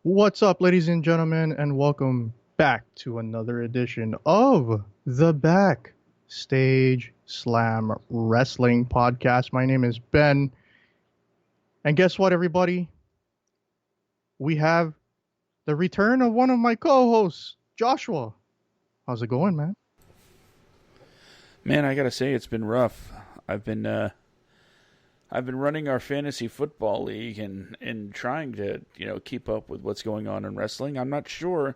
What's up, ladies and gentlemen, and welcome back to another edition of the Backstage Slam Wrestling Podcast. My name is Ben, and guess what, everybody? We have the return of one of my co-hosts, Joshua. How's it going, man? Man, I gotta say it's been rough. I've been running our fantasy football league and trying to keep up with what's going on in wrestling. I'm not sure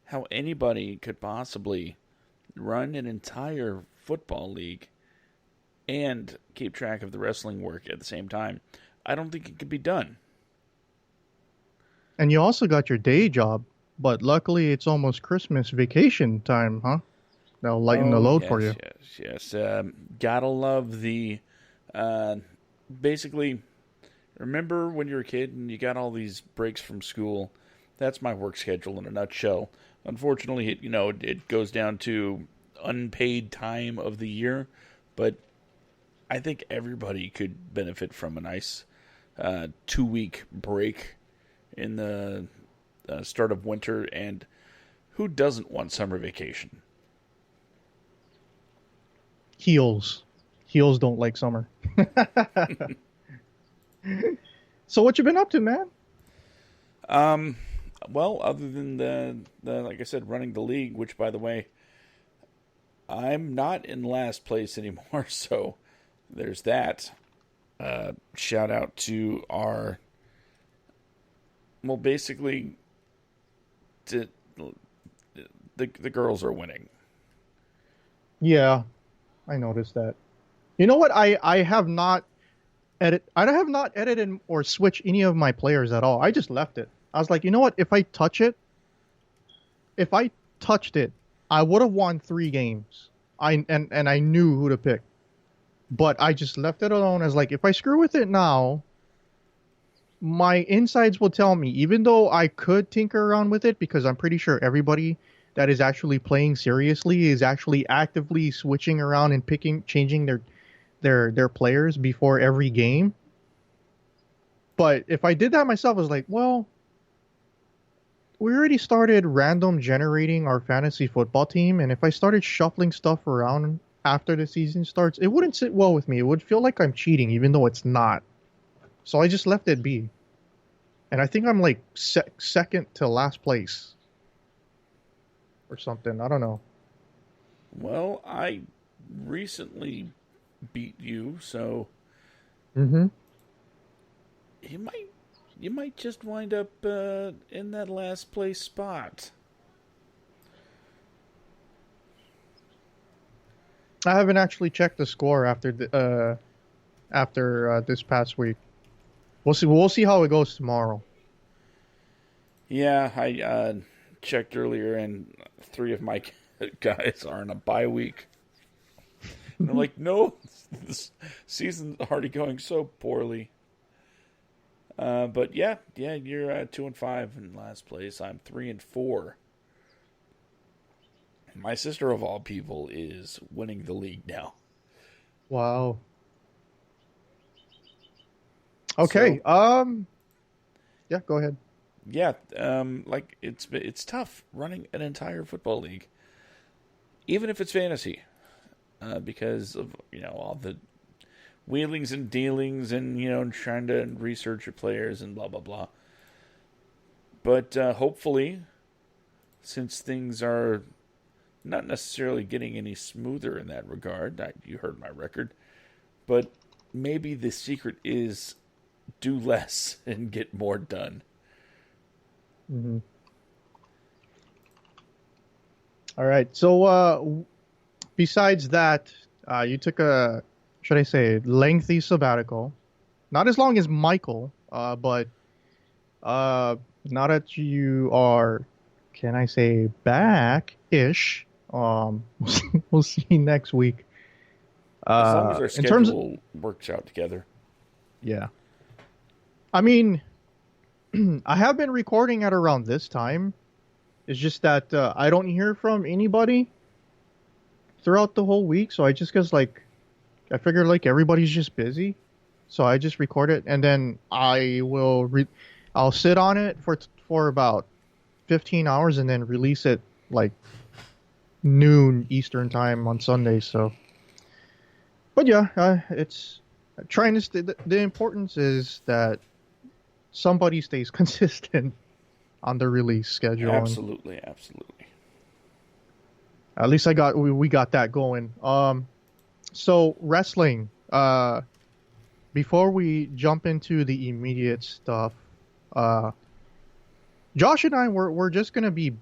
how anybody could possibly run an entire football league and keep track of the wrestling work at the same time. I don't think it could be done. And you also got your day job, but luckily it's almost Christmas vacation time, huh? That'll lighten the load for you. Yes. Gotta love the. Basically, remember when you were a kid and you got all these breaks from school? That's my work schedule in a nutshell. Unfortunately, it goes down to unpaid time of the year, but I think everybody could benefit from a nice 2-week break in the start of winter, and who doesn't want summer vacation? Heels don't like summer. So what you been up to, man? Well, other than the like I said, running the league, which by the way, I'm not in last place anymore, so there's that. Shout out to our basically the girls are winning. Yeah, I noticed that. You know what? I have not edited or switched any of my players at all. I just left it. I was like, you know what? If I touched it, I would have won 3 games. I knew who to pick. But I just left it alone as like, if I screw with it now, my insides will tell me, even though I could tinker around with it, because I'm pretty sure everybody that is actually playing seriously is actually actively switching around and changing their players before every game. But if I did that myself, I was like, well, we already started random generating our fantasy football team, and if I started shuffling stuff around after the season starts, it wouldn't sit well with me. It would feel like I'm cheating, even though it's not. So I just left it be. And I think I'm like second to last place or something. I don't know. Well, I recently beat you, so Mm-hmm. you might just wind up in that last place spot. I haven't actually checked the score after this past week. We'll see how it goes tomorrow. Yeah, I checked earlier, and 3 of my guys are in a bye week. And I'm like, no, this season's already going so poorly. But yeah, you're 2-5 in last place. I'm 3-4. And my sister of all people is winning the league now. Wow. Okay. Yeah, go ahead. Yeah, like it's tough running an entire football league, even if it's fantasy, because of all the wheelings and dealings and trying to research your players and blah blah blah. But hopefully, since things are not necessarily getting any smoother in that regard, you heard my record, but maybe the secret is do less and get more done. Mm-hmm. All right. So, besides that, you took should I say, lengthy sabbatical. Not as long as Michael, but now that you are, can I say, back-ish, we'll see next week. As long as our schedule works out together. Yeah. I mean, I have been recording at around this time. It's just that I don't hear from anybody throughout the whole week, so I just guess I figured everybody's just busy, so I just record it and then I'll sit on it for about 15 hours and then release it like noon Eastern time on Sunday. So, but yeah, it's trying to stay. The importance is that somebody stays consistent on the release schedule, and Absolutely, absolutely. at least we got that going. So wrestling. Before we jump into the immediate stuff, uh, Josh and I we're just gonna be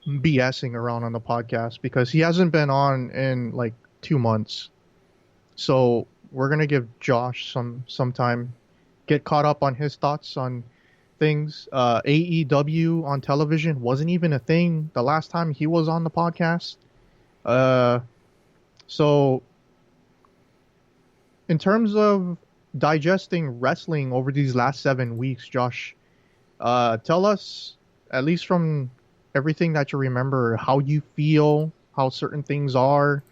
BSing around on the podcast because he hasn't been on in like 2 months. So we're gonna give Josh some time, get caught up on his thoughts on things. AEW on television wasn't even a thing the last time he was on the podcast. Uh, so in terms of digesting wrestling over these last 7 weeks, Josh, tell us, at least from everything that you remember, how you feel, how certain things are.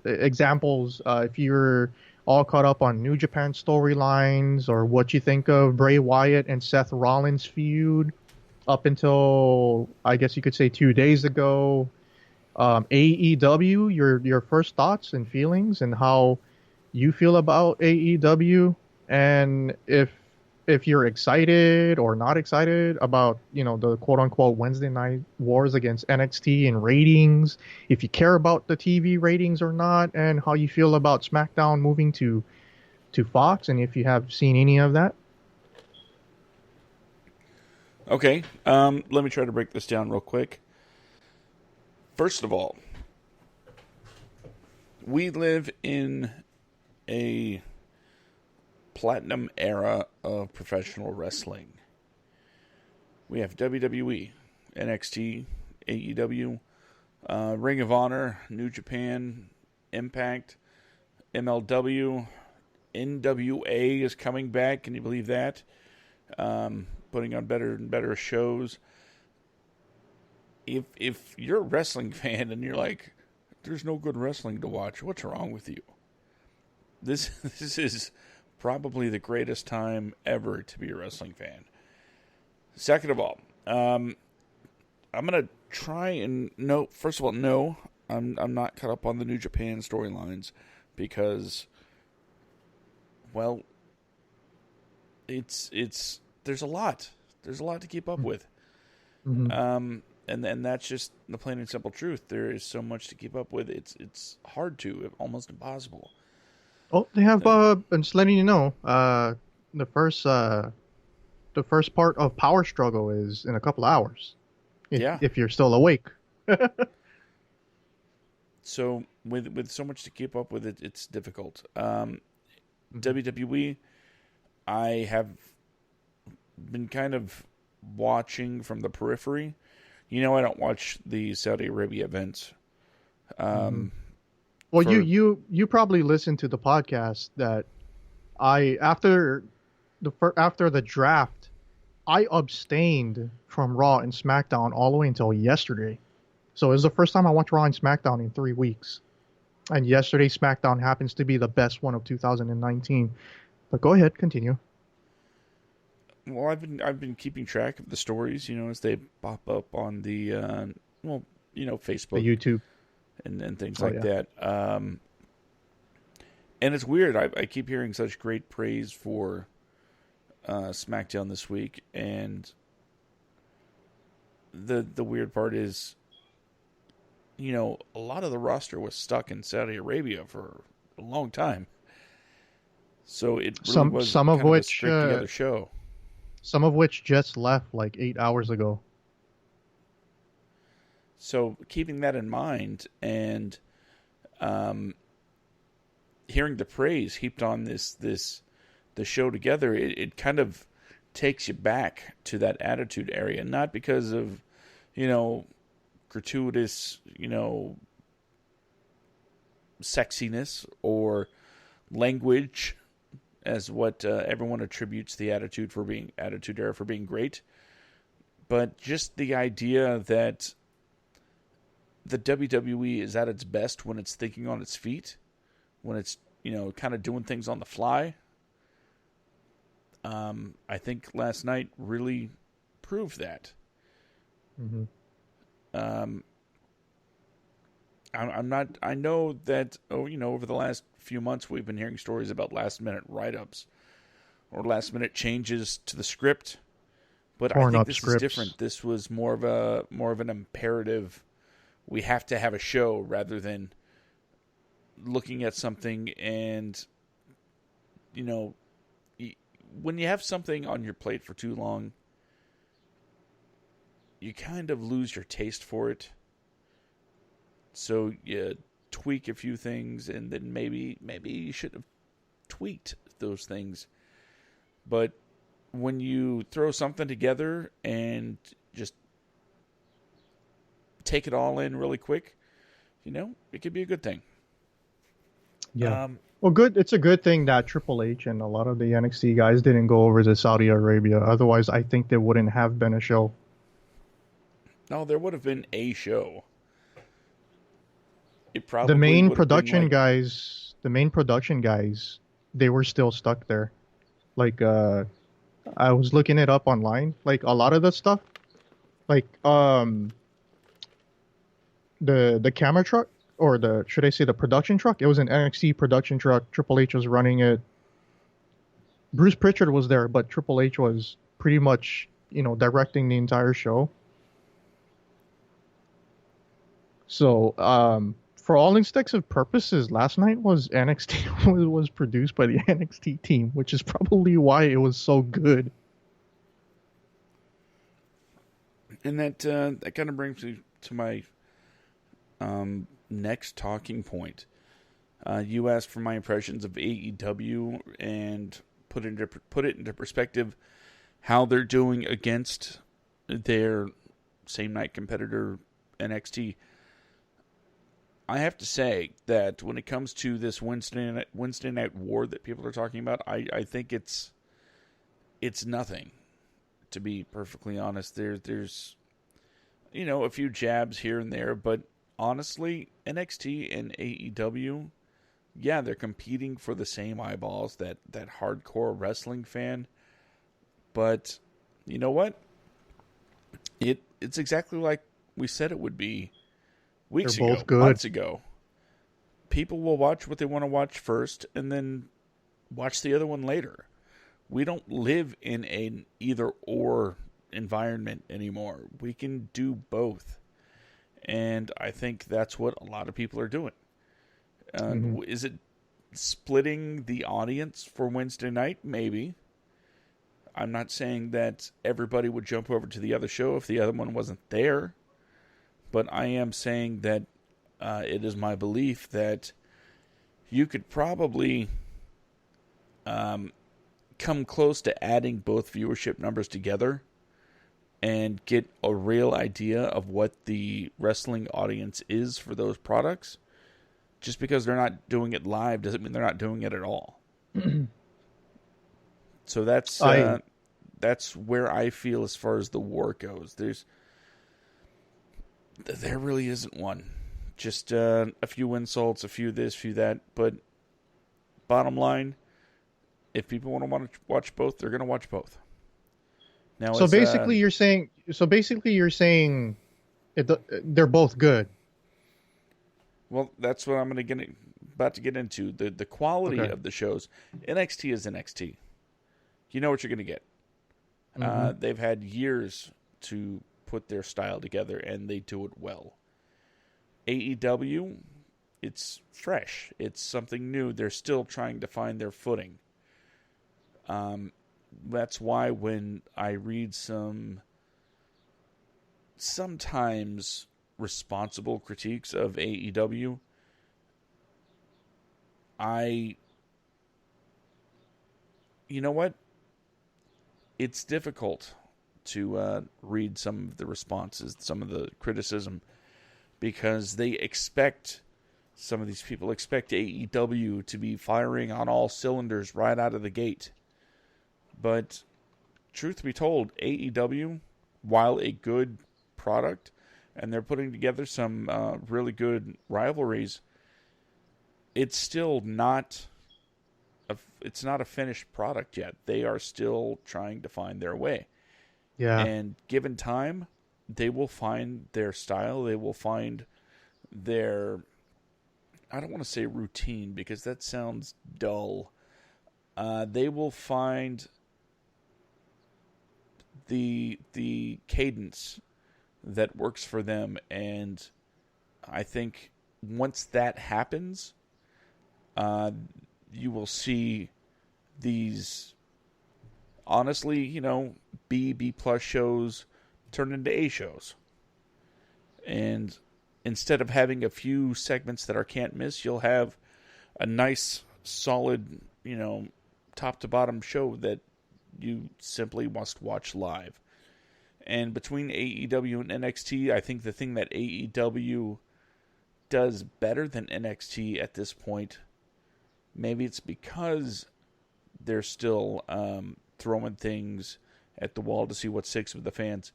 Examples, if you're all caught up on New Japan storylines, or what you think of Bray Wyatt and Seth Rollins feud up until, I guess you could say, 2 days ago. AEW, your first thoughts and feelings, and how you feel about AEW, and if you're excited or not excited about, the quote unquote Wednesday night wars against NXT and ratings, if you care about the TV ratings or not, and how you feel about SmackDown moving to Fox, and if you have seen any of that. Okay, let me try to break this down real quick. First of all, we live in a platinum era of professional wrestling. We have WWE, NXT, AEW, Ring of Honor, New Japan, Impact, MLW, NWA is coming back. Can you believe that? Putting on better and better shows. If you're a wrestling fan and you're like, there's no good wrestling to watch, what's wrong with you? This is probably the greatest time ever to be a wrestling fan. Second of all, I'm gonna try and first of all, no, I'm not caught up on the New Japan storylines because, well, it's there's a lot to keep up with. Mm-hmm. And that's just the plain and simple truth. There is so much to keep up with. It's hard to, almost impossible. Oh, they have. I'm just letting you know. The first part of Power Struggle is in a couple hours. Yeah. If you're still awake. So with so much to keep up with, it's difficult. WWE, I have been kind of watching from the periphery. I don't watch the Saudi Arabia events. Well, you probably listened to the podcast that after the draft, I abstained from Raw and SmackDown all the way until yesterday. So it was the first time I watched Raw and SmackDown in 3 weeks. And yesterday SmackDown happens to be the best one of 2019. But go ahead, continue. Well, I've been keeping track of the stories, as they pop up on the Facebook, The YouTube, and things like that. And it's weird. I keep hearing such great praise for SmackDown this week, and the weird part is, a lot of the roster was stuck in Saudi Arabia for a long time. So it really was some kind of which a straight together show. Some of which just left like 8 hours ago. So keeping that in mind and hearing the praise heaped on the show together, it kind of takes you back to that Attitude area, not because of gratuitous sexiness or language, as what everyone attributes the Attitude Era for being great, but just the idea that the WWE is at its best when it's thinking on its feet, when it's kind of doing things on the fly. I think last night really proved that. Mm-hmm. Um, I'm not. I know that. Oh, over the last few months, we've been hearing stories about last minute write ups or last minute changes to the script. But I Torn think up this is scripts. different. This was more of an imperative. We have to have a show rather than looking at something and you know when you have something on your plate for too long, you kind of lose your taste for it. So you tweak a few things, and then maybe you should have tweaked those things. But when you throw something together and just take it all in really quick, it could be a good thing. Yeah. Um, Well, good. It's a good thing that Triple H and a lot of the NXT guys didn't go over to Saudi Arabia. Otherwise, I think there wouldn't have been a show. no, there would have been a show. It The probably main would have been production like, guys, the main production guys, they were still stuck there. Like, I was looking it up online. Like a lot of the stuff, like the camera truck or the should I say the production truck? It was an NXT production truck. Triple H was running it. Bruce Pritchard was there, but Triple H was pretty much directing the entire show. So for all intents and purposes, last night was NXT was produced by the NXT team, which is probably why it was so good. and that kind of brings me to my next talking point. You asked for my impressions of AEW and put it into perspective how they're doing against their same night competitor NXT. I have to say that when it comes to this Wednesday night war that people are talking about, I think it's nothing. To be perfectly honest, there's a few jabs here and there, but honestly, NXT and AEW, yeah, they're competing for the same eyeballs, that hardcore wrestling fan. But you know what? It's exactly like we said it would be They're weeks ago, both good. months ago. People will watch what they want to watch first and then watch the other one later. We don't live in an either or environment anymore. We can do both. And I think that's what a lot of people are doing. Hmm. Is it splitting the audience for Wednesday night? Maybe. I'm not saying that everybody would jump over to the other show if the other one wasn't there. But I am saying that it is my belief that you could probably come close to adding both viewership numbers together and get a real idea of what the wrestling audience is for those products. Just because they're not doing it live doesn't mean they're not doing it at all. So I that's where I feel as far as the war goes. There really isn't one. Just a few insults, a few this, few that. But bottom line, if people want to watch both, they're going to watch both. Now, so basically you're saying they're both good. well, that's what I'm about to get into. The quality Okay. of the shows. NXT is NXT. You know what you're going to get. Hmm. They've had years to put their style together, and they do it well. AEW, it's fresh. It's something new. They're still trying to find their footing. That's why when I read sometimes responsible critiques of AEW, you know what? It's difficult to read some of the responses, some of the criticism, because some of these people expect AEW to be firing on all cylinders right out of the gate. But truth be told, AEW, while a good product, and they're putting together some really good rivalries, it's still not it's not a finished product yet. They are still trying to find their way. Yeah. And given time, they will find their style. They will find their, I don't want to say routine because that sounds dull. They will find the cadence that works for them, and I think once that happens, you will see these honestly, B plus shows turn into A shows. And instead of having a few segments that are can't miss, you'll have a nice, solid, top to bottom show that you simply must watch live. And between AEW and NXT, I think the thing that AEW does better than NXT at this point, maybe it's because they're still throwing things at the wall to see what sticks with the fans.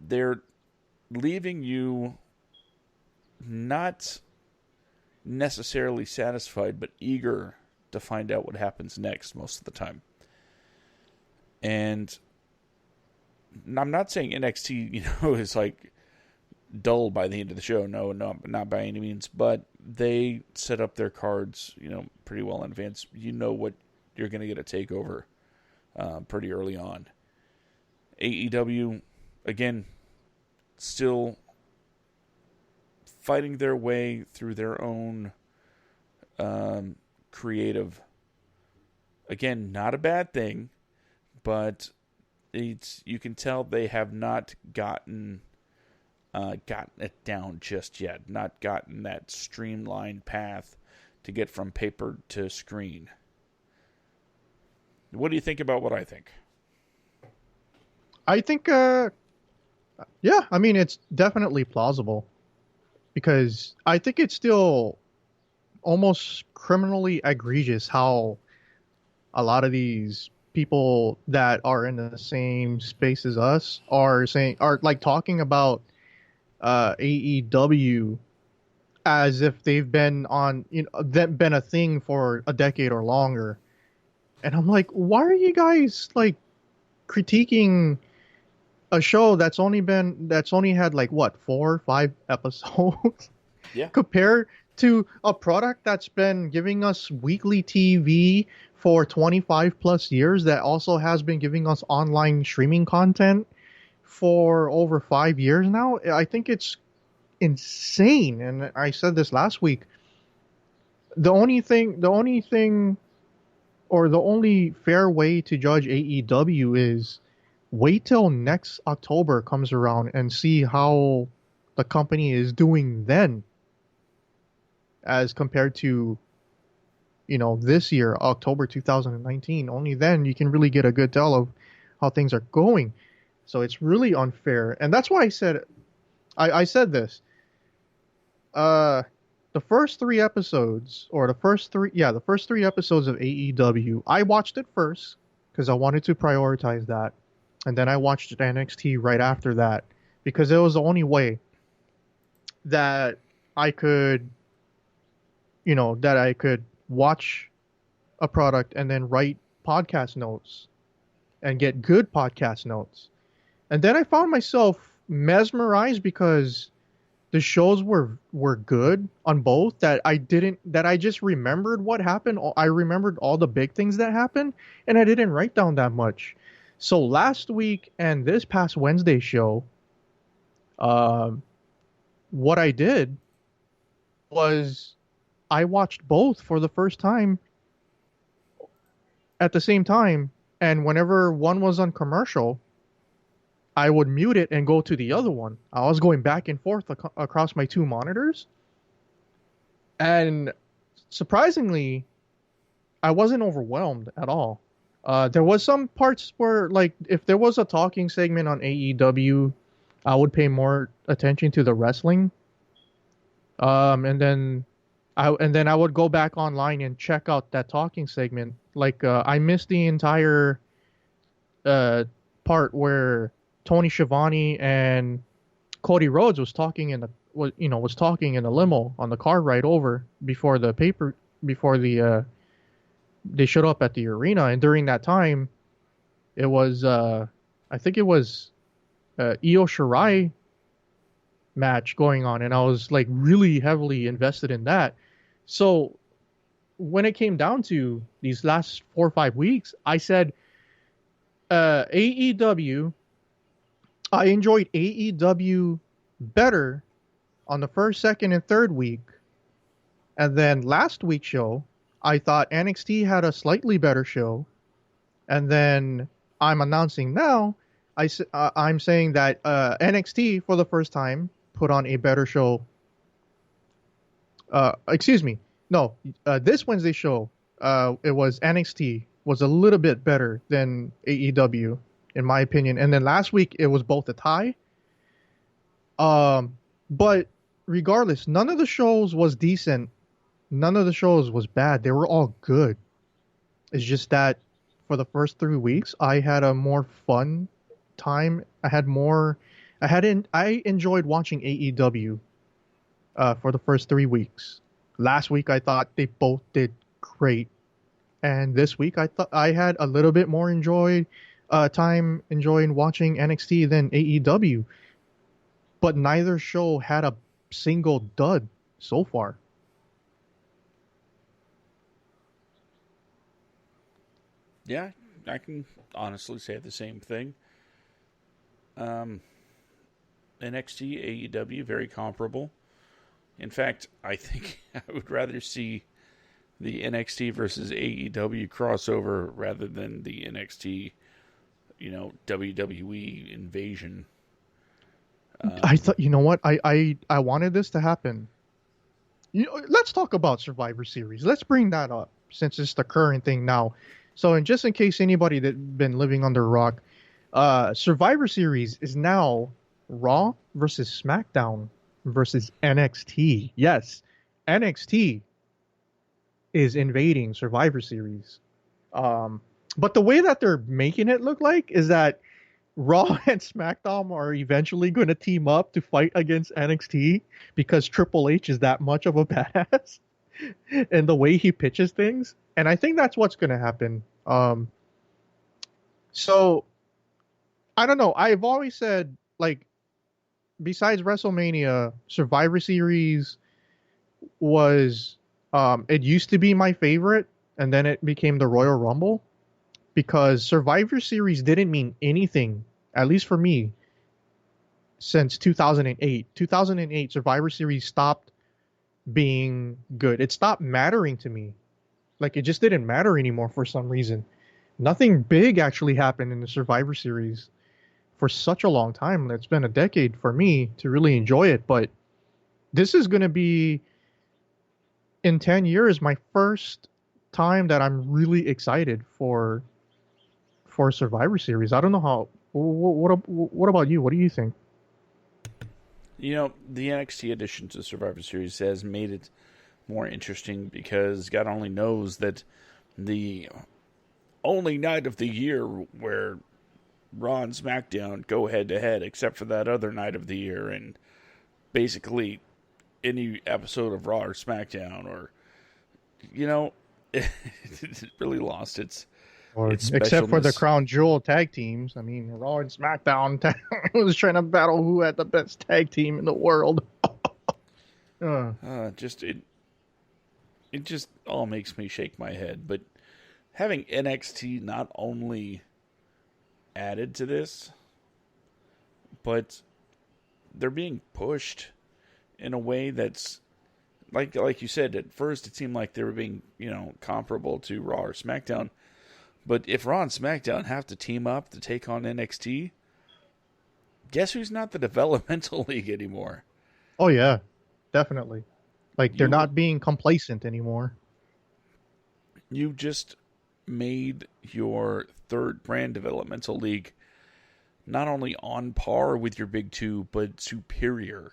They're leaving you not necessarily satisfied, but eager to find out what happens next most of the time. And I'm not saying NXT, is like dull by the end of the show. No, not by any means. But they set up their cards, pretty well in advance. You know what you're going to get a takeover pretty early on. AEW, again, still fighting their way through their own creative. Again, not a bad thing, but you can tell they have not gotten it down just yet. Not gotten that streamlined path to get from paper to screen. What do you think about what I think? I think, yeah, I mean, it's definitely plausible because I think it's still almost criminally egregious how a lot of these people that are in the same space as us are like talking about AEW as if they've been on, been a thing for a decade or longer. And I'm like, why are you guys like critiquing a show that's only had like what 4 or 5 episodes? Yeah. Compared to a product that's been giving us weekly TV for 25 plus years that also has been giving us online streaming content for over 5 years now. I think it's insane. And I said this last week. The only fair way to judge AEW is wait till next October comes around and see how the company is doing then as compared to this year, October 2019. Only then you can really get a good tell of how things are going. So it's really unfair. And that's why I said this. The first 3 episodes, or the first 3 episodes of AEW, I watched it first because I wanted to prioritize that. And then I watched NXT right after that because it was the only way that I could watch a product and then write podcast notes and get good podcast notes. And then I found myself mesmerized because the shows were good on both, that I just remembered what happened. I remembered all the big things that happened and I didn't write down that much. So last week and this past Wednesday show, what I did was I watched both for the first time at the same time, and whenever one was on commercial, I would mute it and go to the other one. I was going back and forth across my 2 monitors, and surprisingly, I wasn't overwhelmed at all. There was some parts where, like, if there was a talking segment on AEW, I would pay more attention to the wrestling. And then I would go back online and check out that talking segment. Like, I missed the entire part where Tony Schiavone and Cody Rhodes was talking in the limo on the car ride over before they showed up at the arena. And during that time, it was I think it was Io Shirai match going on, and I was like really heavily invested in that. So when it came down to these last 4 or 5 weeks, I said AEW. I enjoyed AEW better on the first, second, and third week, and then last week's show, I thought NXT had a slightly better show, and then I'm announcing now. I'm saying that NXT for the first time put on a better show. Excuse me. No, this Wednesday show, it was NXT was a little bit better than AEW in my opinion. And then last week it was both a tie. But regardless, none of the shows was decent. None of the shows was bad. They were all good. It's just that for the first 3 weeks, I had a more fun time. I enjoyed watching AEW for the first 3 weeks. Last week, I thought they both did great, and this week, I thought I had a little bit more time enjoying watching NXT than AEW. But neither show had a single dud so far. Yeah, I can honestly say the same thing. Um, NXT, AEW, very comparable. In fact, I think I would rather see the NXT versus AEW crossover rather than the NXT, WWE invasion. I thought, you know what? I wanted this to happen. Let's talk about Survivor Series. Let's bring that up since it's the current thing now. So, and just in case anybody that been living under a rock, Survivor Series is now Raw versus SmackDown versus NXT. Yes, NXT is invading Survivor Series. But the way that they're making it look like is that Raw and SmackDown are eventually going to team up to fight against NXT because Triple H is that much of a badass and the way he pitches things. And I think that's what's going to happen. So I don't know. I've always said, like, besides WrestleMania, Survivor Series was, it used to be my favorite, and then it became the Royal Rumble because Survivor Series didn't mean anything, at least for me, since 2008. 2008, Survivor Series stopped being good. It stopped mattering to me. Like, it just didn't matter anymore for some reason. Nothing big actually happened in the Survivor Series for such a long time. It's been a decade for me to really enjoy it, but this is going to be, in 10 years, my first time that I'm really excited for Survivor Series. I don't know how. What about you? What do you think? The NXT addition to Survivor Series has made it more interesting because God only knows that the only night of the year where Raw and SmackDown go head to head, except for that other night of the year, and basically any episode of Raw or SmackDown, or it really lost its except for the Crown Jewel tag teams. I mean, Raw and SmackDown was trying to battle who had the best tag team in the world. It just all makes me shake my head. But having NXT not only added to this, but they're being pushed in a way that's like you said, at first it seemed like they were being, comparable to Raw or SmackDown. But if Raw and SmackDown have to team up to take on NXT, guess who's not the developmental league anymore? Oh yeah, definitely. Like, they're not being complacent anymore. You just made your third brand developmental league not only on par with your big two, but superior.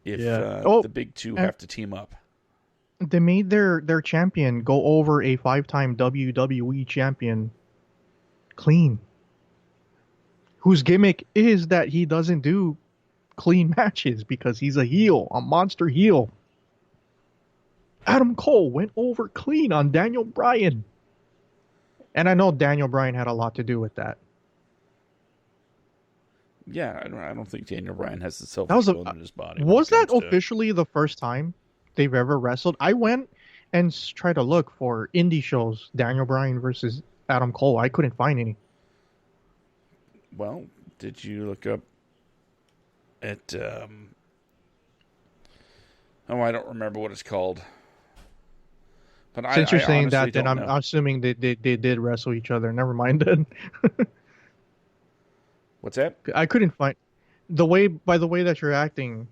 If the big two have to team up. They made their champion go over a 5-time WWE champion clean. Whose gimmick is that he doesn't do clean matches because he's a heel, a monster heel. Adam Cole went over clean on Daniel Bryan. And I know Daniel Bryan had a lot to do with that. Yeah, I don't think Daniel Bryan has the self That was control in his body when it was that comes to. officially the first time they've ever wrestled? I went and tried to look for indie shows, Daniel Bryan versus Adam Cole. I couldn't find any. Well, did you look up at? Oh, I don't remember what it's called. But Since you're I saying honestly that, then don't I'm know. assuming they did wrestle each other. Never mind then. What's that? I couldn't find the way by the way that you're acting.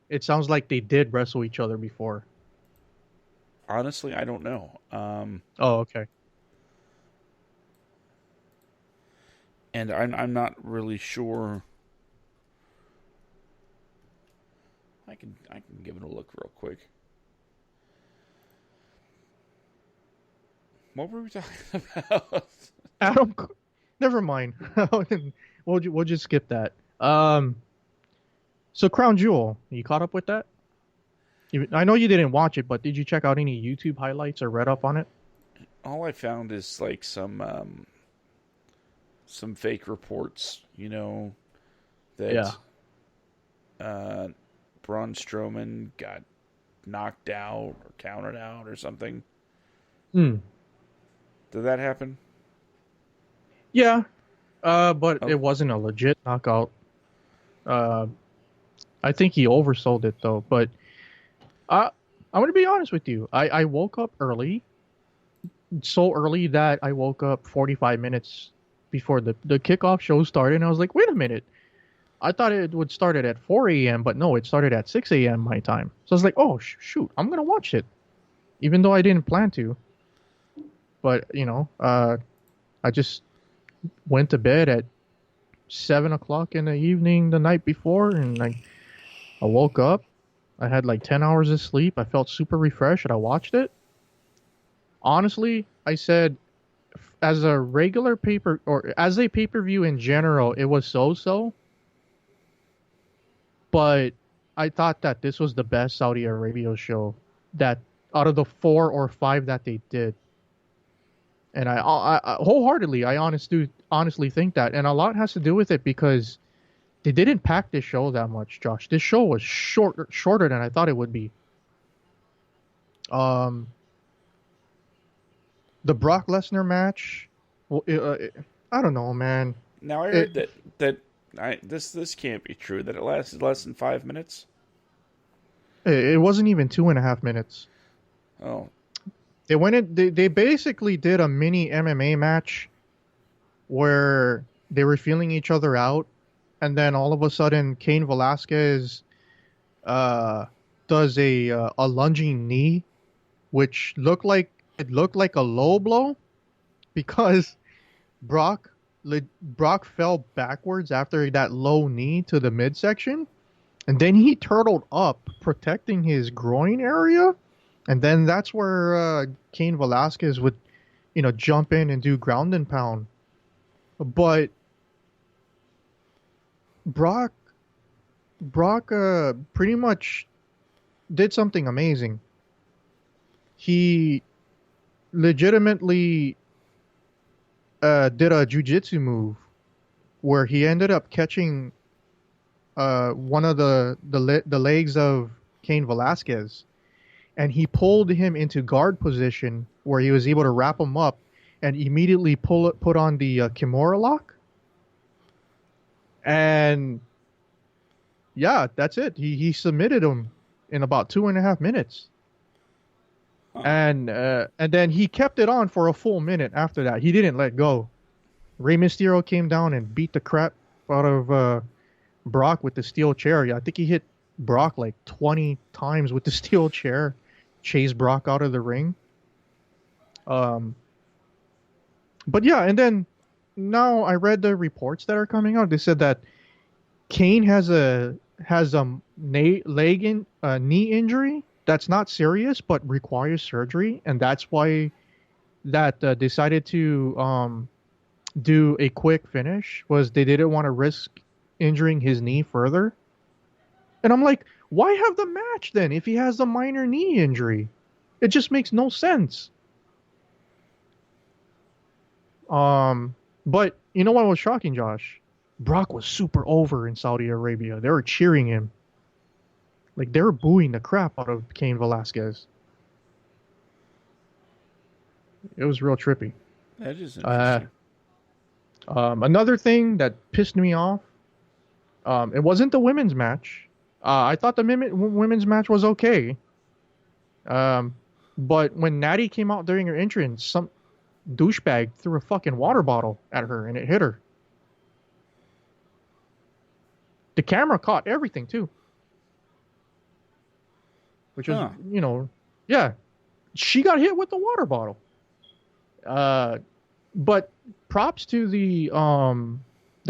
It sounds like they did wrestle each other before. Honestly, I don't know. Oh, okay. And I'm not really sure. I can give it a look real quick. What were we talking about? Adam, never mind. We'll just skip that. So Crown Jewel, you caught up with that? I know you didn't watch it, but did you check out any YouTube highlights or read up on it? All I found is like some fake reports, that Yeah. uh, Braun Strowman got knocked out or counted out or something. Hmm. Did that happen? Yeah. But Oh, it wasn't a legit knockout. Uh, I think he oversold it though. But uh, I'm gonna be honest with you. I woke up early, so early that I woke up 45 minutes before the kickoff show started, and I was like, wait a minute. I thought it would start it at 4 a.m., but no, it started at 6 a.m. my time. So I was like, oh, shoot, I'm going to watch it, even though I didn't plan to. But, I just went to bed at 7 o'clock in the evening the night before, and I woke up. I had like 10 hours of sleep. I felt super refreshed, and I watched it. Honestly, I said, as a regular paper, or as a pay-per-view in general, it was so-so. But I thought that this was the best Saudi Arabia show that out of the 4 or 5 that they did, and I wholeheartedly, honestly think that, and a lot has to do with it because they didn't pack this show that much, Josh. This show was shorter than I thought it would be. Um, the Brock Lesnar match, well, I don't know, man. now I It heard this can't be true. That it lasted less than 5 minutes. it wasn't even 2.5 minutes. Oh, They went in. They basically did a mini MMA match where they were feeling each other out, and then all of a sudden, Cain Velasquez uh, does a lunging knee, which looked like a low blow because Brock Brock fell backwards after that low knee to the midsection, and then he turtled up, protecting his groin area, and then that's where Cain Velasquez would, jump in and do ground and pound. But Brock Brock pretty much did something amazing. He legitimately did a jujitsu move where he ended up catching one of the legs of Cain Velasquez, and he pulled him into guard position where he was able to wrap him up and immediately put on the Kimura lock. And yeah, that's it. He submitted him in about 2.5 minutes, huh. and then he kept it on for a full minute after that. He didn't let go. Rey Mysterio came down and beat the crap out of Brock with the steel chair. Yeah, I think he hit Brock like 20 times with the steel chair, chased Brock out of the ring. Um, but yeah, and then now I read the reports that are coming out. They said that Kane has a knee injury that's not serious but requires surgery, and that's why that decided to do a quick finish was they didn't want to risk injuring his knee further. And I'm like, why have the match then if he has a minor knee injury? It just makes no sense. Um, but you know what was shocking, Josh? Brock was super over in Saudi Arabia. They were cheering him. Like they were booing the crap out of Cain Velasquez. It was real trippy. That is Uh, interesting. Another thing that pissed me off, it wasn't the women's match. I thought the women's match was okay. Um, but when Natty came out during her entrance, some douchebag threw a fucking water bottle at her and it hit her. The camera caught everything too, which was, Huh. yeah, she got hit with the water bottle. Uh, but props to the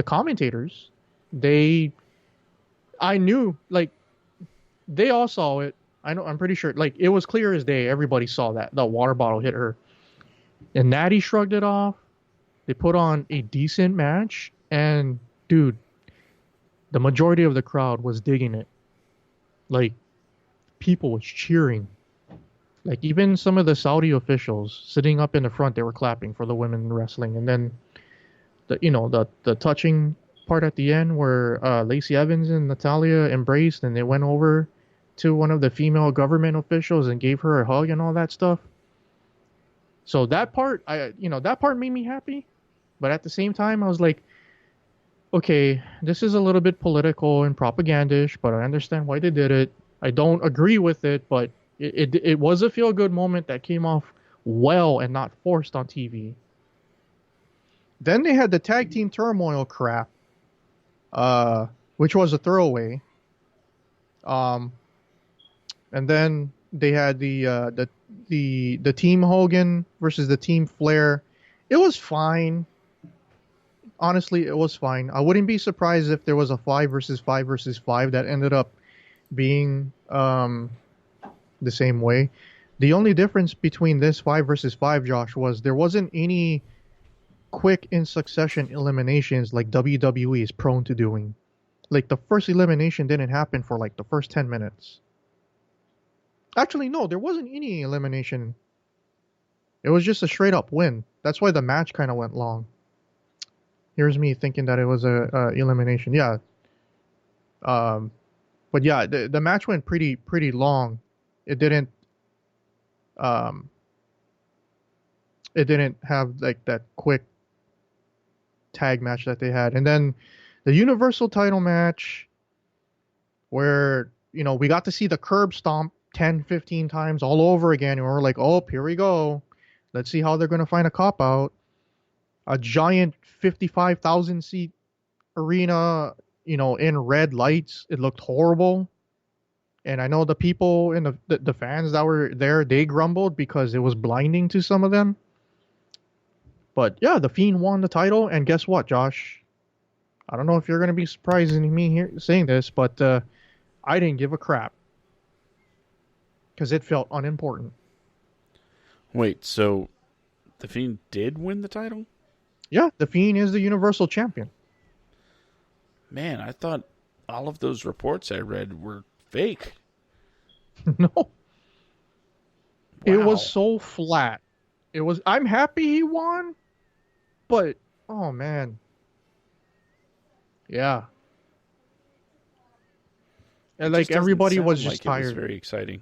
commentators. They I knew like they all saw it. I'm pretty sure like it was clear as day. Everybody saw that the water bottle hit her. And Natty shrugged it off. They put on a decent match and dude, the majority of the crowd was digging it. Like people was cheering. Like even some of the Saudi officials sitting up in the front, they were clapping for the women wrestling. And then the touching part at the end where Lacey Evans and Natalia embraced and they went over to one of the female government officials and gave her a hug and all that stuff. So that part, that part made me happy. But at the same time, I was like, okay, this is a little bit political and propagandish, but I understand why they did it. I don't agree with it, but it was a feel good moment that came off well and not forced on TV. Then they had the tag team turmoil crap, which was a throwaway. Um, and then they had the team Hogan versus the team Flair. It was fine. Honestly, it was fine. I wouldn't be surprised if there was a 5 versus 5 that ended up being the same way. The only difference between this 5 versus 5, Josh, was there wasn't any quick in succession eliminations like WWE is prone to doing. Like the first elimination didn't happen for like the first 10 minutes. Actually, no, there wasn't any elimination. It was just a straight up win. That's why the match kind of went long. Here's me thinking that it was a elimination. Yeah. Um, but yeah, the match went pretty long. It didn't um it didn't have like that quick tag match that they had. And then the Universal title match where, we got to see the curb stomp 10, 15 times all over again. And we're like, oh, here we go. Let's see how they're going to find a cop out. A giant 55,000 seat arena, in red lights. It looked horrible. And I know the people in the fans that were there, they grumbled because it was blinding to some of them. But yeah, the Fiend won the title, and guess what, Josh? I don't know if you're going to be surprising me here saying this, but I didn't give a crap because it felt unimportant. Wait, so the Fiend did win the title? Yeah, the Fiend is the Universal Champion. Man, I thought all of those reports I read were fake. No, Wow. it was so flat. It was. I'm happy he won, but oh man, yeah. And It like just doesn't everybody sound was just like it was tired. very exciting.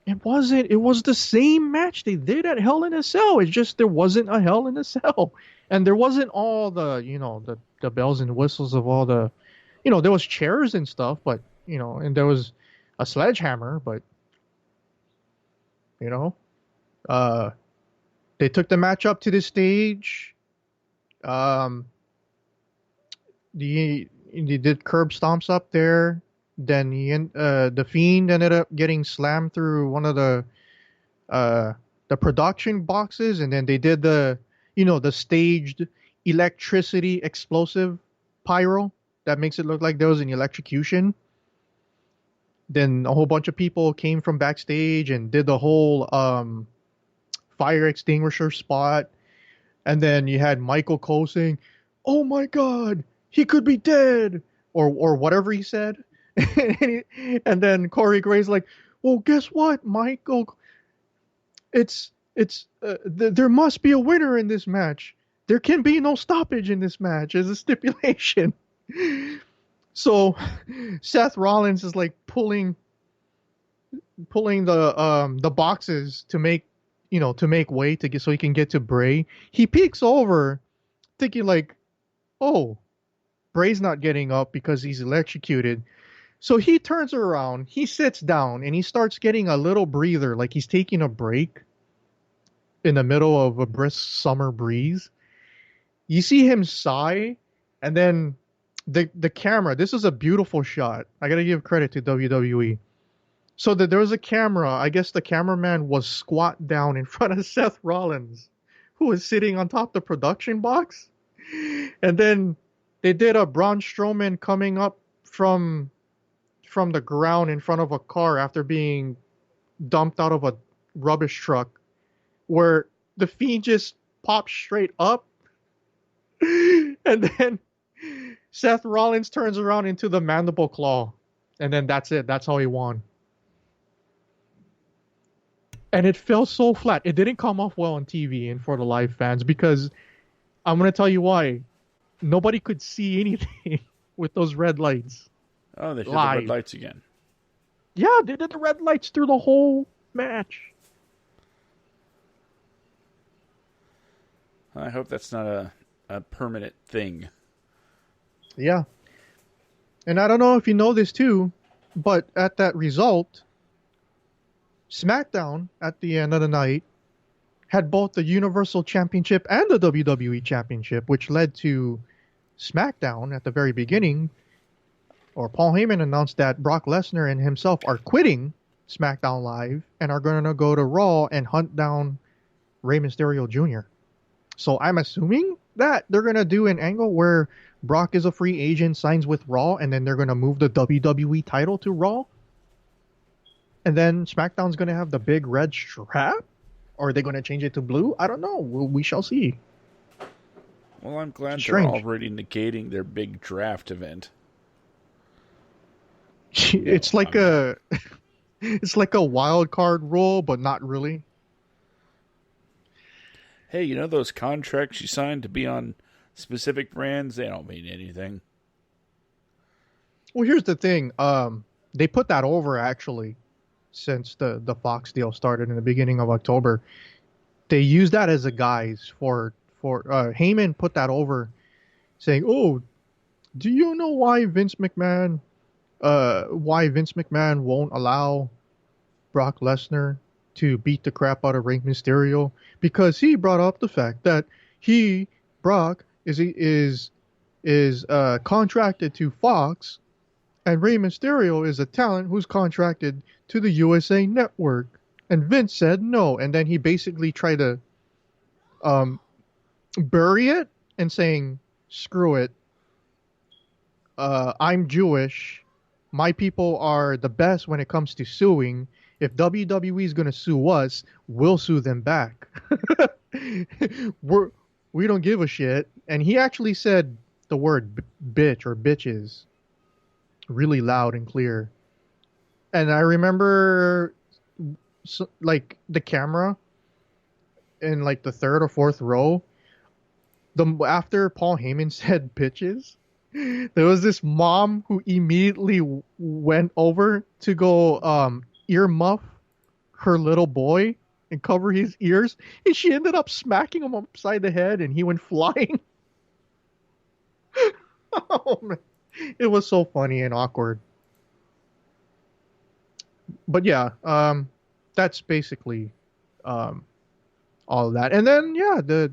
It wasn't. It was the same match they did at Hell in a Cell. It's just there wasn't a Hell in a Cell, and there wasn't all the bells and whistles of all the, there was chairs and stuff, but and there was a sledgehammer, but you know, uh, they took the match up to the stage. Um, they did curb stomps up there. Then the Fiend ended up getting slammed through one of the production boxes, and then they did the staged electricity explosive pyro that makes it look like there was an electrocution. Then a whole bunch of people came from backstage and did the whole fire extinguisher spot, and then you had Michael Cole saying, "Oh my God, he could be dead," or whatever he said. And then Corey Gray's like, "Well, guess what, Michael? There must be a winner in this match." there can be no stoppage in this match as a stipulation. So Seth Rollins is like pulling the boxes to make to make way to get so he can get to Bray. He peeks over thinking like, oh, Bray's not getting up because he's electrocuted. So he turns around, he sits down, and he starts getting a little breather, like he's taking a break in the middle of a brisk summer breeze. You see him sigh, and then the camera. This is a beautiful shot. I gotta give credit to WWE. So that there was a camera. I guess the cameraman was squat down in front of Seth Rollins, who was sitting on top of the production box, and then they did a Braun Strowman coming up from the ground in front of a car after being dumped out of a rubbish truck, where the Fiend just pops straight up, and then Seth Rollins turns around into the mandible claw, and then that's it. That's how he won. And it fell so flat. It didn't come off well on TV and for the live fans because I'm going to tell you why. Nobody could see anything with those red lights. Oh, they did live. the red lights again. Yeah, they did the red lights through the whole match. I hope that's not a permanent thing. Yeah. And I don't know if you know this too, but at that result, SmackDown at the end of the night had both the Universal Championship and the WWE Championship, which led to SmackDown at the very beginning, or Paul Heyman announced that Brock Lesnar and himself are quitting SmackDown Live and are going to go to Raw and hunt down Rey Mysterio Jr. So I'm assuming that they're going to do an angle where Brock is a free agent, signs with Raw, and then they're going to move the WWE title to Raw. And then SmackDown's going to have the big red strap? Or are they going to change it to blue? I don't know. We shall see. Well, I'm glad Strange. they're already negating their big draft event. It's like it's like a wild card rule, but not really. Hey, you know those contracts you signed to be on specific brands? They don't mean anything. Well, here's the thing. They put that over, actually, since the Fox deal started in the beginning of October. They used that as a guise for Heyman put that over, saying, "Oh, do you know why Vince McMahon won't allow Brock Lesnar to beat the crap out of Rey Mysterio? Because he brought up the fact that Brock is contracted to Fox, and Rey Mysterio is a talent who's contracted to the USA Network." And Vince said no, and then he basically tried to bury it and saying, "Screw it. I'm Jewish. My people are the best when it comes to suing. If WWE is going to sue us, we'll sue them back. We don't give a shit." And he actually said the word bitch or bitches really loud and clear. And I remember like the camera in like the third or fourth row, after Paul Heyman said bitches, there was this mom who immediately went over to go earmuff her little boy and cover his ears, and she ended up smacking him upside the head, and he went flying. Oh man, it was so funny and awkward. But yeah, that's basically all of that. And then yeah, the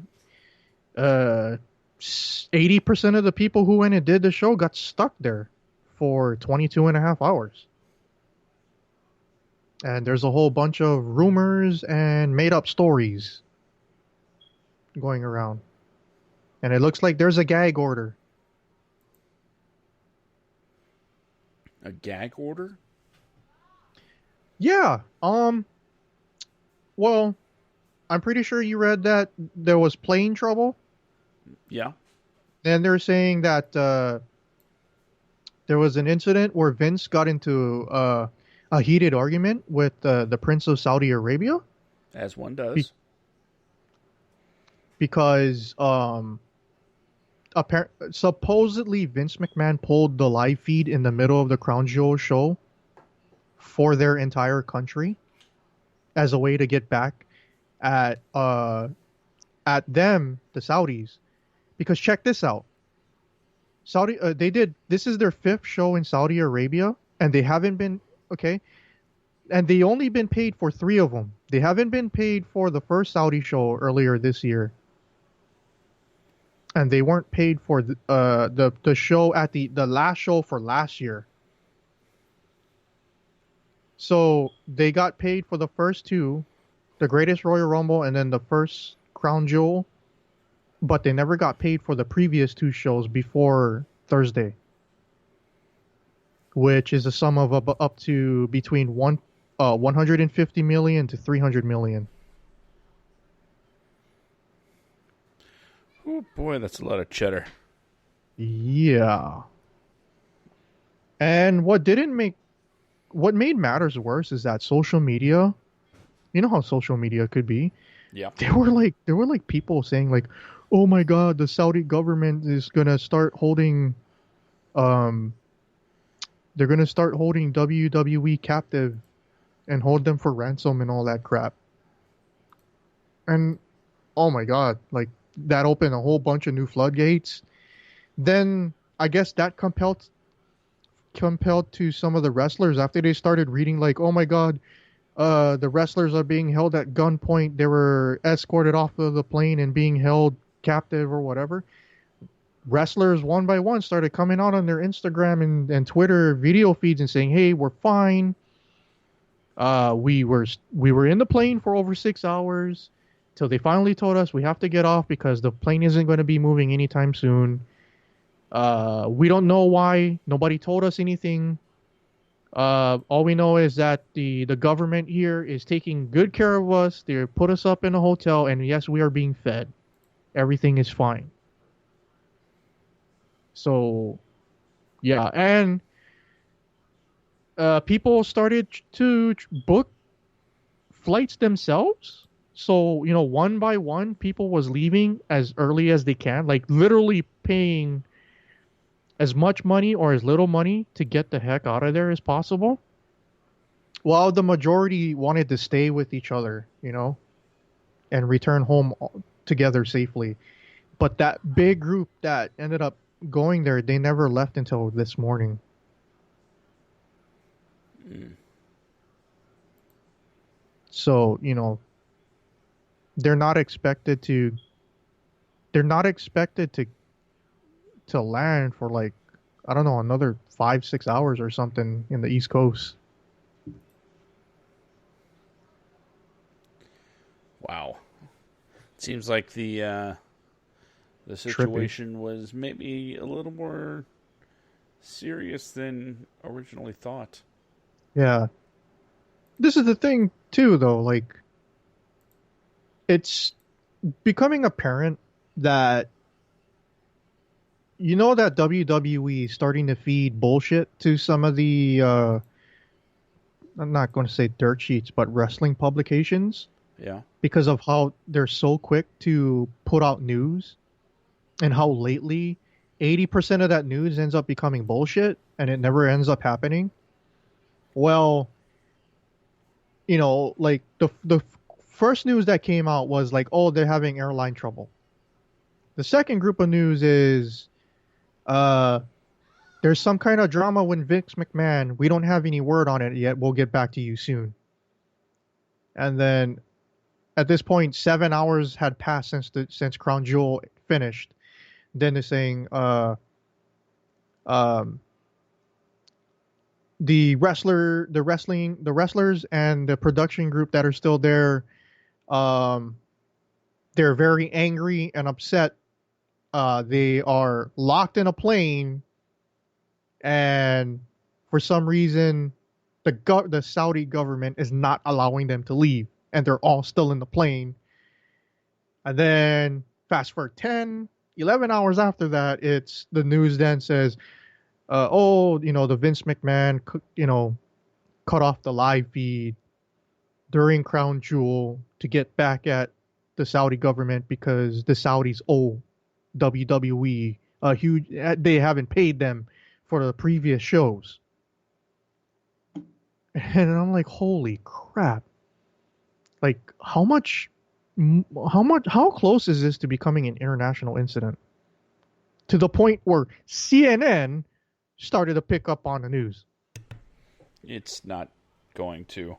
80% of the people who went and did the show got stuck there for 22 and a half hours. And there's a whole bunch of rumors and made up stories going around. And it looks like there's a gag order. A gag order? Yeah. Well, I'm pretty sure you read that there was plane trouble. Yeah. And they're saying that there was an incident where Vince got into a heated argument with the Prince of Saudi Arabia. As one does. because supposedly Vince McMahon pulled the live feed in the middle of the Crown Jewel show for their entire country as a way to get back at them, the Saudis. Because check this out. This is their fifth show in Saudi Arabia, and they haven't been, okay, and they only been paid for three of them. They haven't been paid for the first Saudi show earlier this year, and they weren't paid for the show at the last show for last year. So they got paid for the first two, the Greatest Royal Rumble and then the first Crown Jewel, but they never got paid for the previous two shows before Thursday, which is a sum of up to between 150 million to 300 million. Oh boy, that's a lot of cheddar. Yeah. And what made matters worse is that social media, you know how social media could be. Yeah. There were like people saying like, "Oh my God, the Saudi government is gonna start holding, they're gonna start holding WWE captive, and hold them for ransom and all that crap." And oh my God, like that opened a whole bunch of new floodgates. Then I guess that compelled to some of the wrestlers after they started reading like, "Oh my God, the wrestlers are being held at gunpoint. They were escorted off of the plane and being held captive or whatever." Wrestlers one by one started coming out on their Instagram and Twitter video feeds and saying, "Hey, we're fine. We were in the plane for over 6 hours till they finally told us we have to get off because the plane isn't going to be moving anytime soon. We don't know why. Nobody told us anything. All we know is that the government here is taking good care of us. They put us up in a hotel, and yes, we are being fed. Everything is fine." So, yeah, and people started to book flights themselves. So, one by one, people was leaving as early as they can, like literally paying as much money or as little money to get the heck out of there as possible. While the majority wanted to stay with each other, and return home together safely. But that big group that ended up going there, they never left until this morning. So, they're not expected to land for like, I don't know, another 5-6 hours or something in the East Coast. Wow. Seems like the situation was maybe a little more serious than originally thought. Yeah. This is the thing too, though, like it's becoming apparent that that WWE is starting to feed bullshit to some of the I'm not going to say dirt sheets, but wrestling publications. Yeah. Because of how they're so quick to put out news and how lately 80% of that news ends up becoming bullshit and it never ends up happening. Well, like the first news that came out was like, "Oh, they're having airline trouble." The second group of news is there's some kind of drama with Vince McMahon. We don't have any word on it yet. We'll get back to you soon. And then at this point, 7 hours had passed since Crown Jewel finished. Then they're saying the wrestlers and the production group that are still there, they're very angry and upset. They are locked in a plane, and for some reason, the Saudi government is not allowing them to leave, and they're all still in the plane. And then fast forward 11 hours after that, it's the news then says, the Vince McMahon, cut off the live feed during Crown Jewel to get back at the Saudi government because the Saudis owe WWE a huge. They haven't paid them for the previous shows, and I'm like, holy crap! Like, how close is this to becoming an international incident? To the point where CNN started to pick up on the news. It's not going to.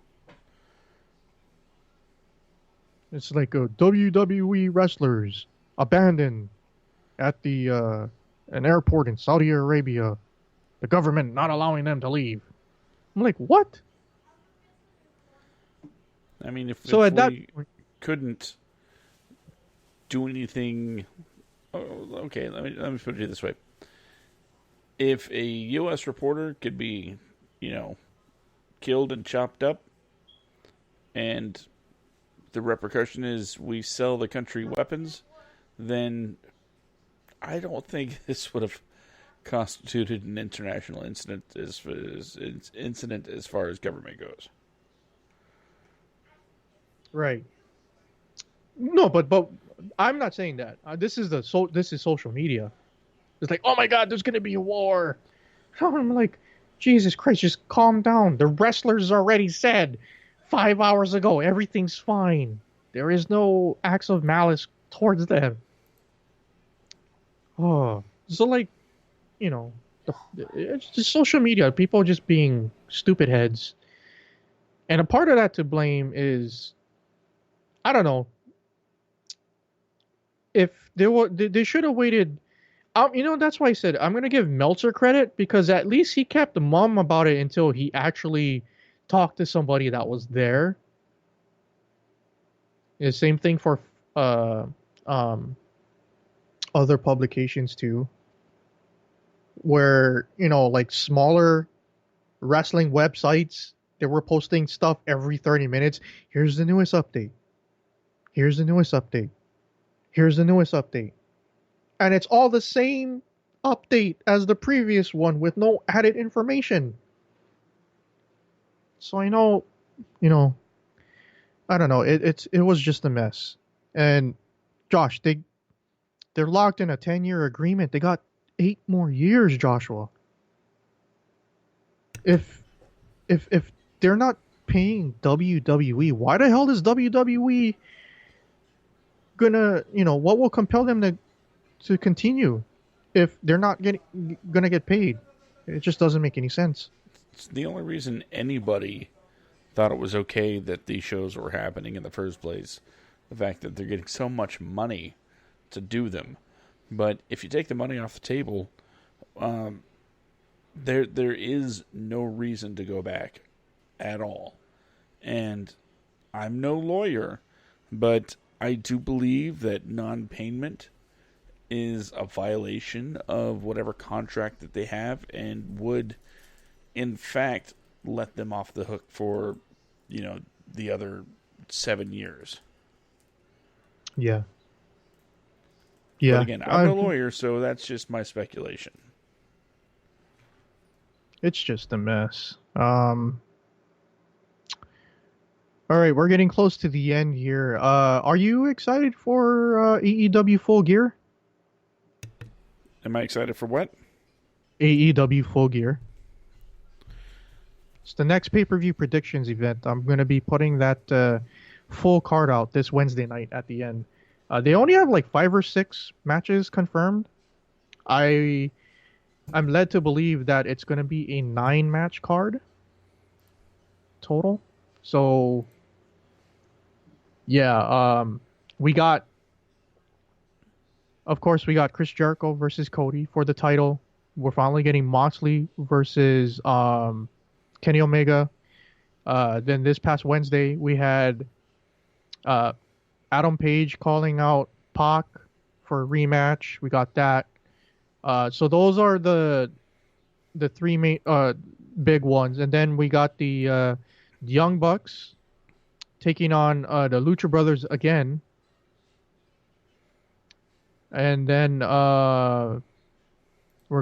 It's like WWE wrestlers abandoned at the an airport in Saudi Arabia. The government not allowing them to leave. I'm like, what? I mean, if At that we couldn't do anything, okay, let me put it this way: if a U.S. reporter could be, killed and chopped up, and the repercussion is we sell the country weapons, then I don't think this would have constituted an international incident as far as government goes. right. No, but I'm not saying that. This is social media. It's like, oh my God, there's gonna be a war. I'm like, Jesus Christ, just calm down. The wrestlers already said 5 hours ago everything's fine. There is no acts of malice towards them. Oh, so like, it's just social media. People just being stupid heads, and a part of that to blame is, I don't know. If they should have waited. That's why I said I'm gonna give Meltzer credit because at least he kept mum about it until he actually talked to somebody that was there. The same thing for other publications too, where like smaller wrestling websites, they were posting stuff every 30 minutes. Here's the newest update. Here's the newest update. Here's the newest update. And it's all the same update as the previous one with no added information. So I know, I don't know. It was just a mess. And Josh, they're locked in a 10-year agreement. They got 8 more years, Joshua. If they're not paying WWE, why the hell is WWE gonna, what will compel them to continue if they're not gonna get paid? It just doesn't make any sense. It's the only reason anybody thought it was okay that these shows were happening in the first place. The fact that they're getting so much money to do them. But if you take the money off the table, there is no reason to go back at all. And I'm no lawyer, but I do believe that non-payment is a violation of whatever contract that they have and would, in fact, let them off the hook for, the other 7 years. Yeah. Yeah. But again, I'm no lawyer, so that's just my speculation. It's just a mess. All right, we're getting close to the end here. Are you excited for AEW Full Gear? Am I excited for what? AEW Full Gear. It's the next pay-per-view predictions event. I'm going to be putting that full card out this Wednesday night at the end. They only have like 5 or 6 matches confirmed. I'm led to believe that it's going to be a 9-match card total. So, yeah, of course, we got Chris Jericho versus Cody for the title. We're finally getting Moxley versus Kenny Omega. Then this past Wednesday, we had Adam Page calling out Pac for a rematch. We got that. So those are the 3 main big ones. And then we got the Young Bucks taking on the Lucha Brothers again. And then we're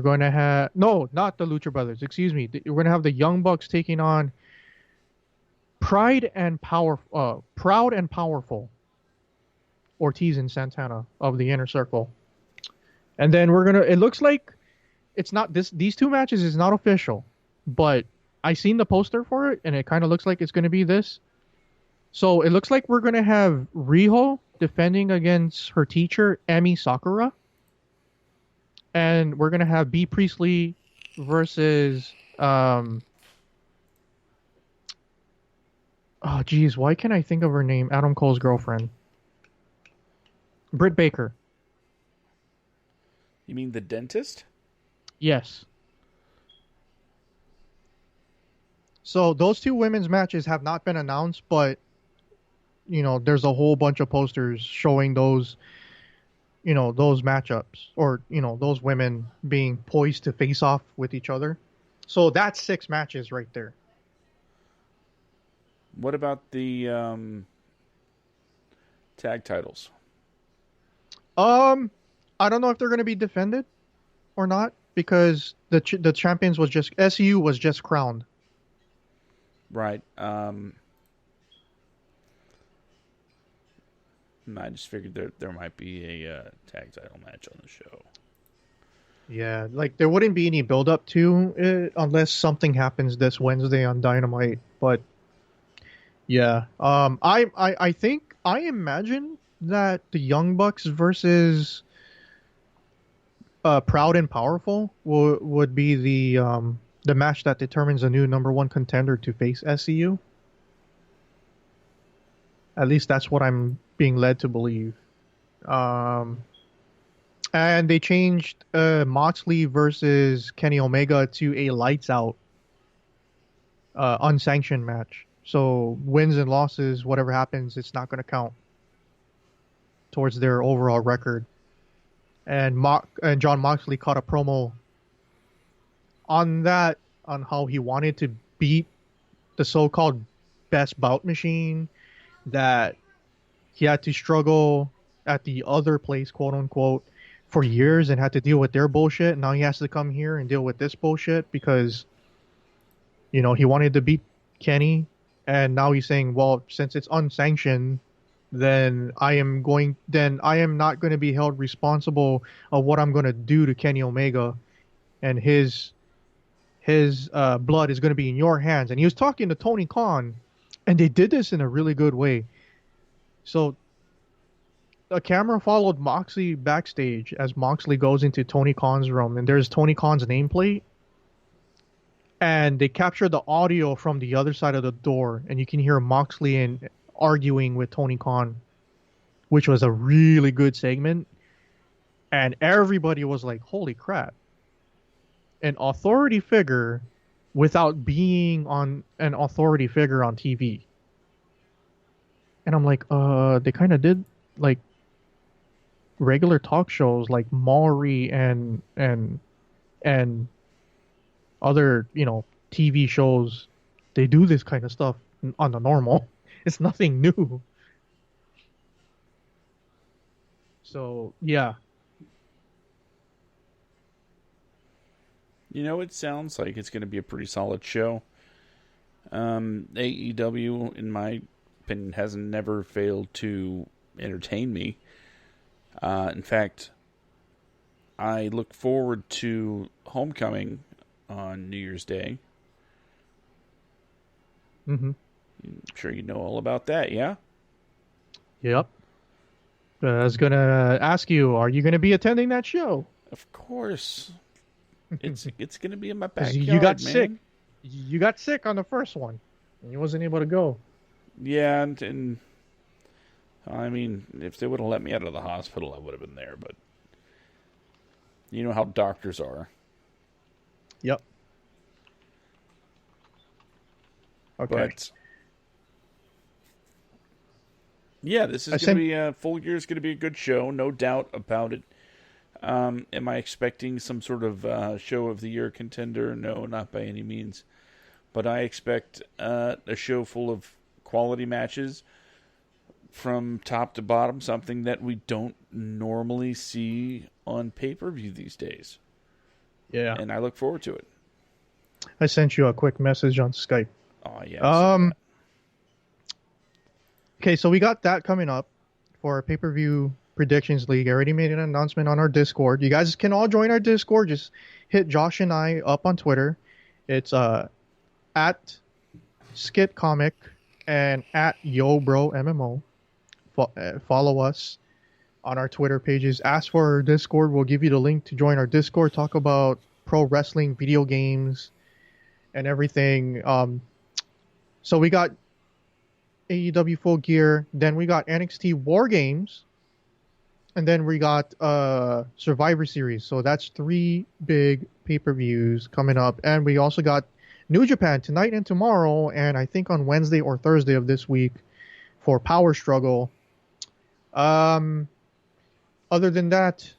going to have... No, not the Lucha Brothers. Excuse me. We're going to have the Young Bucks taking on Proud and Powerful. Ortiz and Santana of the Inner Circle. And then it looks like it's not these two matches is not official, but I seen the poster for it and it kind of looks like it's going to be this. So it looks like we're going to have Riho defending against her teacher, Emi Sakura. And we're going to have B. Priestley versus, oh, geez, why can't I think of her name? Adam Cole's girlfriend. Britt Baker. You mean the dentist? Yes. So those two women's matches have not been announced, but there's a whole bunch of posters showing those matchups, or those women being poised to face off with each other. So that's 6 matches right there. What about the tag titles? I don't know if they're going to be defended or not, because the champions was just SU was just crowned. Right. I just figured there might be a tag title match on the show. Yeah, like there wouldn't be any build up to it unless something happens this Wednesday on Dynamite. But yeah, I think I imagine that the Young Bucks versus Proud and Powerful would be the match that determines a new #1 contender to face SCU. At least that's what I'm being led to believe. And they changed Moxley versus Kenny Omega to a lights out unsanctioned match. So wins and losses, whatever happens, it's not going to count towards their overall record. And John Moxley caught a promo on how he wanted to beat the so-called best bout machine, that he had to struggle at the other place, quote unquote, for years and had to deal with their bullshit. Now he has to come here and deal with this bullshit because, he wanted to beat Kenny. And now he's saying, well, since it's unsanctioned, then I am not going to be held responsible of what I'm going to do to Kenny Omega, and his blood is going to be in your hands. And he was talking to Tony Khan, and they did this in a really good way. So a camera followed Moxley backstage as Moxley goes into Tony Khan's room, and there's Tony Khan's nameplate. And they captured the audio from the other side of the door, and you can hear Moxley arguing with Tony Khan, which was a really good segment. And everybody was like, holy crap. An authority figure without being on an authority figure on TV. And I'm like, they kind of did like regular talk shows like Maury and other, TV shows. They do this kind of stuff on the normal. It's nothing new. So, yeah. It sounds like it's going to be a pretty solid show. AEW, in my opinion, has never failed to entertain me. In fact, I look forward to Homecoming on New Year's Day. Mm-hmm. I'm sure you know all about that, yeah? Yep. I was going to ask you, are you going to be attending that show? Of course. It's going to be in my backyard, you got man. sick. You got sick on the first one. And you wasn't able to go. Yeah, and I mean, if they would have let me out of the hospital, I would have been there, but you know how doctors are. Yep. Okay. But yeah, this is going to be a full year. Is going to be a good show, no doubt about it. Am I expecting some sort of show of the year contender? No, not by any means. But I expect a show full of quality matches from top to bottom, something that we don't normally see on pay-per-view these days. Yeah. And I look forward to it. I sent you a quick message on Skype. Oh, yeah. Okay, so we got that coming up for our pay-per-view predictions league. I already made an announcement on our Discord. You guys can all join our Discord. Just hit Josh and I up on Twitter. It's at Skit Comic and at YoBroMMO. Follow us on our Twitter pages. Ask for our Discord. We'll give you the link to join our Discord. Talk about pro wrestling, video games, and everything. So we got AEW Full Gear. Then we got NXT War Games. And then we got Survivor Series. So that's 3 big pay-per-views coming up. And we also got New Japan tonight and tomorrow. And I think on Wednesday or Thursday of this week for Power Struggle. Other than that,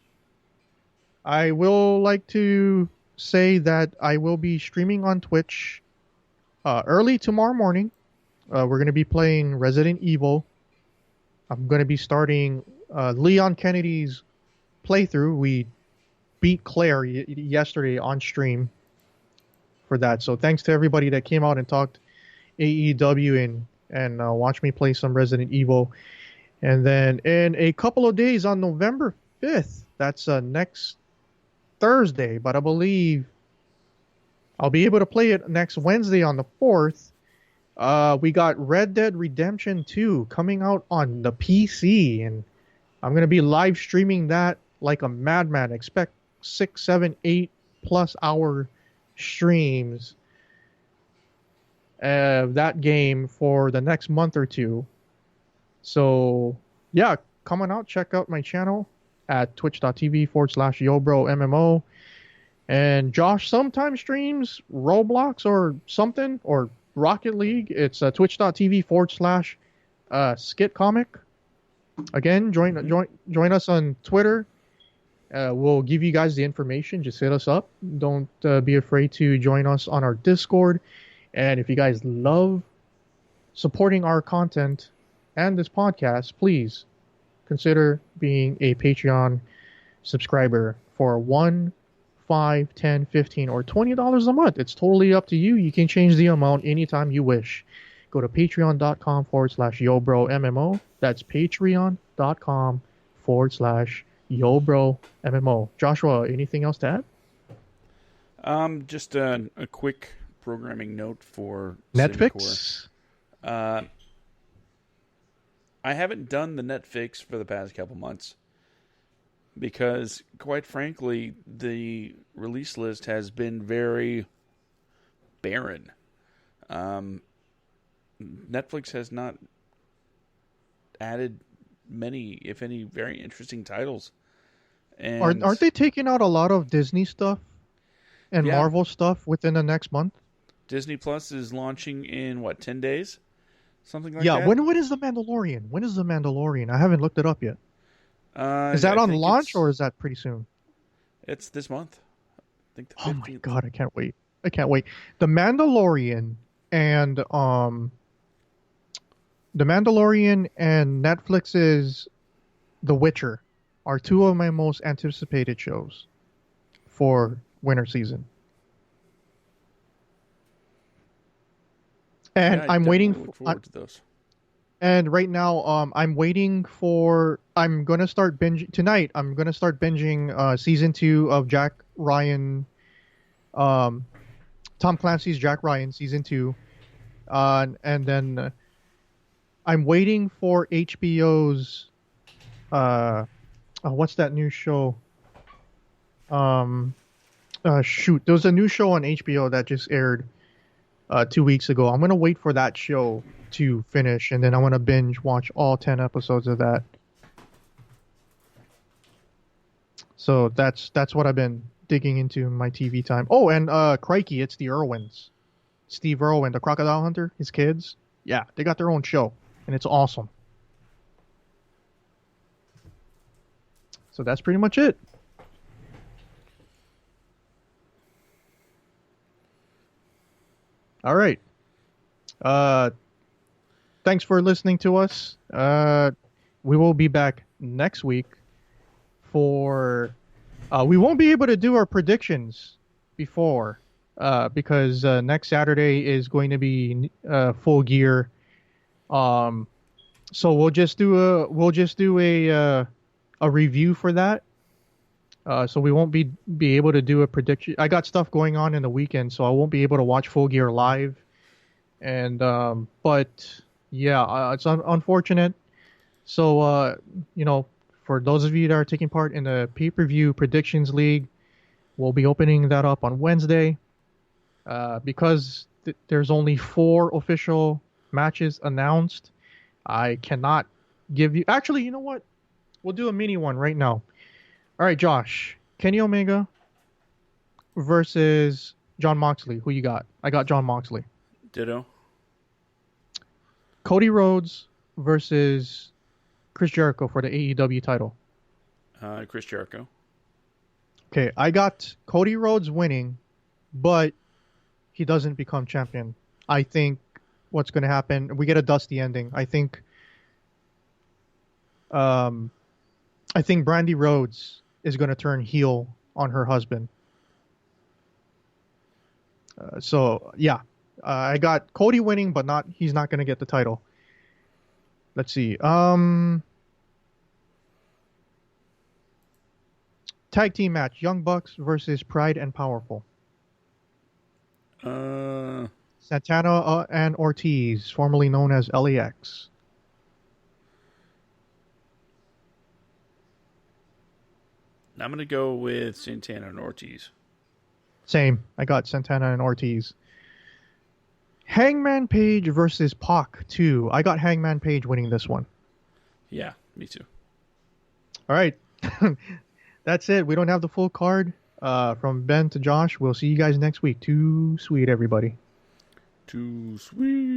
I will like to say that I will be streaming on Twitch early tomorrow morning. We're going to be playing Resident Evil. I'm going to be starting Leon Kennedy's playthrough. We beat Claire yesterday on stream for that. So thanks to everybody that came out and talked AEW and watched me play some Resident Evil. And then in a couple of days on November 5th, that's next Thursday, but I believe I'll be able to play it next Wednesday on the 4th. We got Red Dead Redemption 2 coming out on the PC, and I'm going to be live streaming that like a madman. Expect 6, 7, 8+ hour streams of that game for the next month or two. So, yeah, coming out, check out my channel at twitch.tv/YoBroMMO. And Josh sometimes streams Roblox or something, or Rocket League. It's twitch.tv/skitcomic. Again, join us on Twitter. We'll give you guys the information. Just hit us up. Don't be afraid to join us on our Discord. And if you guys love supporting our content and this podcast, please consider being a Patreon subscriber for $1, $5, $10, $15, or $20 a month. It's totally up to you. You can change the amount anytime you wish. Go to patreon.com/YoBroMMO. That's patreon.com/YoBroMMO. Joshua, anything else to add? Just a quick programming note for Netflix. I haven't done the Netflix for the past couple months because, quite frankly, the release list has been very barren. Netflix has not added many, if any, very interesting titles. And aren't they taking out a lot of Disney stuff and Marvel stuff within the next month? Disney Plus is launching in, 10 days? Something like that? Yeah, when is The Mandalorian? When is The Mandalorian? I haven't looked it up yet. Is that on launch or is that pretty soon? It's this month. I think the 15th. Oh my god, I can't wait. The Mandalorian and Netflix's The Witcher are 2 of my most anticipated shows for winter season. And I'm waiting look forward to those. And right now, I'm waiting for. I'm gonna start binging tonight. I'm gonna start binging season 2 of Jack Ryan, Tom Clancy's Jack Ryan season 2, and then I'm waiting for HBO's. What's that new show? Shoot, there was a new show on HBO that just aired 2 weeks ago. I'm gonna wait for that show to finish, and then I want to binge watch all 10 episodes of that. So that's what I've been digging into in my TV time. Oh, and crikey, it's the Irwins. Steve Irwin, the Crocodile Hunter, his kids. Yeah, they got their own show, and it's awesome. So that's pretty much it. All right. Thanks for listening to us. We will be back next week for... we won't be able to do our predictions before because next Saturday is going to be Full Gear. So we'll just do a review for that. So we won't be able to do a prediction. I got stuff going on in the weekend, so I won't be able to watch Full Gear live. And but yeah, it's unfortunate. So for those of you that are taking part in the pay-per-view predictions league, we'll be opening that up on Wednesday. Because there's only 4 official matches announced. I cannot give you. Actually, you know what? We'll do a mini one right now. All right, Josh. Kenny Omega versus John Moxley. Who you got? I got John Moxley. Ditto. Cody Rhodes versus Chris Jericho for the AEW title. Chris Jericho. Okay, I got Cody Rhodes winning, but he doesn't become champion. I think what's going to happen, we get a dusty ending. I think Brandy Rhodes is going to turn heel on her husband. So yeah, I got Cody winning, but he's not going to get the title. Let's see. Tag team match: Young Bucks versus Pride and Powerful. Santana and Ortiz, formerly known as LAX. I'm going to go with Santana and Ortiz. Same. I got Santana and Ortiz. Hangman Page versus Pac 2. I got Hangman Page winning this one. Yeah, me too. All right. That's it. We don't have the full card. From Ben to Josh, we'll see you guys next week. Too sweet, everybody. Too sweet.